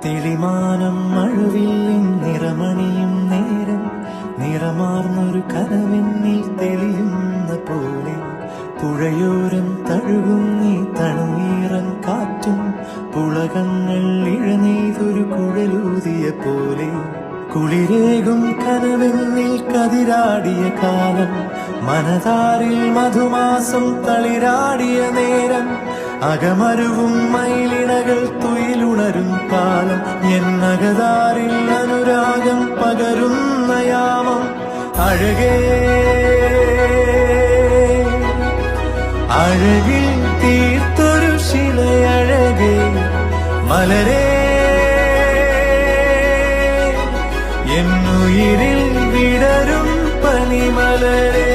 തെളിമാനം മഴവില്ലിൻ നിറമണിയും നേരം നിറമാർന്നൊരു കനവെന്നിൽ തെളിയുന്ന പോലെ പുഴയോരം തഴുകും നീ തണുനീറൻ കാറ്റും പുളകങ്ങൾ ഇഴനെയ്തൊരു കുഴലൂതിയ പോലെ കുളിരേകും കനവെന്നിൽ കതിരാടിയ കാലം മനതാരിൽ മധുമാസം തളിരാടിയ നേരം അകമരുവും മയിലിണകൾ തുയിലുണരും കാലം എന്നകതാരിൽ അനുരാഗം പകരുന്ന യാമം അഴകേ അഴകിൽ തീർത്തൊരു ശിലയഴകേ മലരേ എന്നുയിരിൽ വിടരും പനിമലരേ